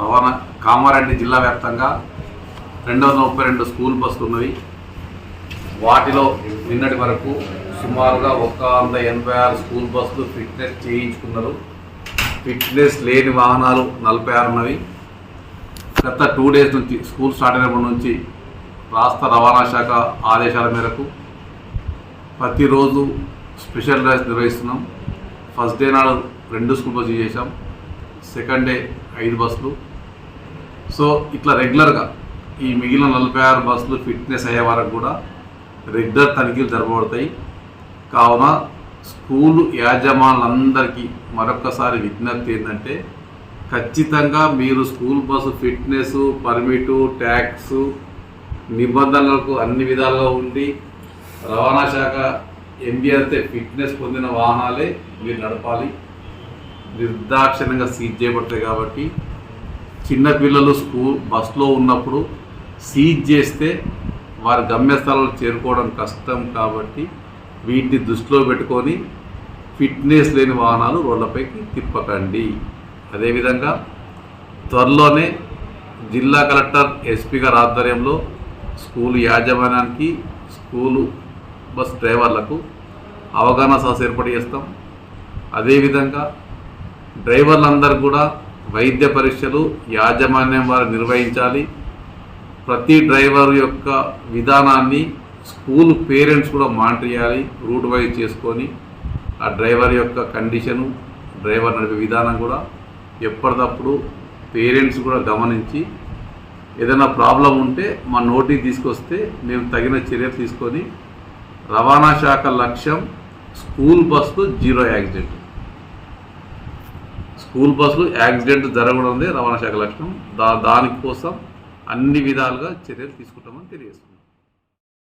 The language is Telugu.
రవాణా కామారెడ్డి జిల్లా వ్యాప్తంగా 232 స్కూల్ బస్సులు ఉన్నవి. వాటిలో నిన్నటి వరకు సుమారుగా 186 స్కూల్ బస్సులు ఫిట్నెస్ చేయించుకున్నారు. ఫిట్నెస్ లేని వాహనాలు 46 ఉన్నవి. గత 2 డేస్ నుంచి స్కూల్ స్టార్ట్ అయినప్పటి నుంచి రాష్ట్ర రవాణా శాఖ ఆదేశాల మేరకు ప్రతిరోజు స్పెషల్ డ్రైవ్స్ నిర్వహిస్తున్నాం. ఫస్ట్ డే నాడు 2 స్కూల్ బస్సులు చేసాం, సెకండ్ డే 5 బస్సులు. సో ఇట్లా రెగ్యులర్గా ఈ మిగిలిన 46 బస్సులు ఫిట్నెస్ అయ్యే వరకు కూడా రెగ్యులర్ తనిఖీలు జరపబడతాయి. కావున స్కూలు యాజమానులందరికీ మరొకసారి విజ్ఞప్తి ఏంటంటే, ఖచ్చితంగా మీరు స్కూల్ బస్సు ఫిట్నెస్, పర్మిటు, ట్యాక్స్ నిబంధనలకు అన్ని విధాలుగా ఉండి రవాణా శాఖ ఎంబీఆర్తే ఫిట్నెస్ పొందిన వాహనాలే మీరు నడపాలి. నిర్దాక్షిణ్యంగా సీజ్ చేయబడతాయి కాబట్టి చిన్నపిల్లలు స్కూల్ బస్సులో ఉన్నప్పుడు సీజ్ చేస్తే వారి గమ్యస్థానాలు చేరుకోవడం కష్టం. కాబట్టి వీటిని దృష్టిలో పెట్టుకొని ఫిట్నెస్ లేని వాహనాలు రోడ్లపైకి తిప్పకండి. అదేవిధంగా త్వరలోనే జిల్లా కలెక్టర్, ఎస్పీ గారి ఆధ్వర్యంలో స్కూలు యాజమాన్యానికి, స్కూలు బస్ డ్రైవర్లకు అవగాహన సదస్సు ఏర్పాటు చేస్తాం. అదేవిధంగా డ్రైవర్లందరూ కూడా వైద్య పరీక్షలు యాజమాన్యం వారు నిర్వహించాలి. ప్రతి డ్రైవర్ యొక్క విధానాన్ని స్కూల్ పేరెంట్స్ కూడా మానిటర్ చేయాలి. రూట్ వైజ్ చేసుకొని ఆ డ్రైవర్ యొక్క కండిషను, డ్రైవర్ నడిపే విధానం కూడా ఎప్పటికప్పుడు పేరెంట్స్ కూడా గమనించి ఏదైనా ప్రాబ్లం ఉంటే మా నోటీస్ తీసుకొస్తే మేము తగిన చర్యలు తీసుకొని, రవాణా శాఖ లక్ష్యం స్కూల్ బస్సులు 0 యాక్సిడెంట్. స్కూల్ బస్సులు యాక్సిడెంట్ జరగడం రవాణా శాఖ లక్ష్యం. దానికోసం అన్ని విధాలుగా చర్యలు తీసుకుంటామని తెలియజేస్తున్నాం.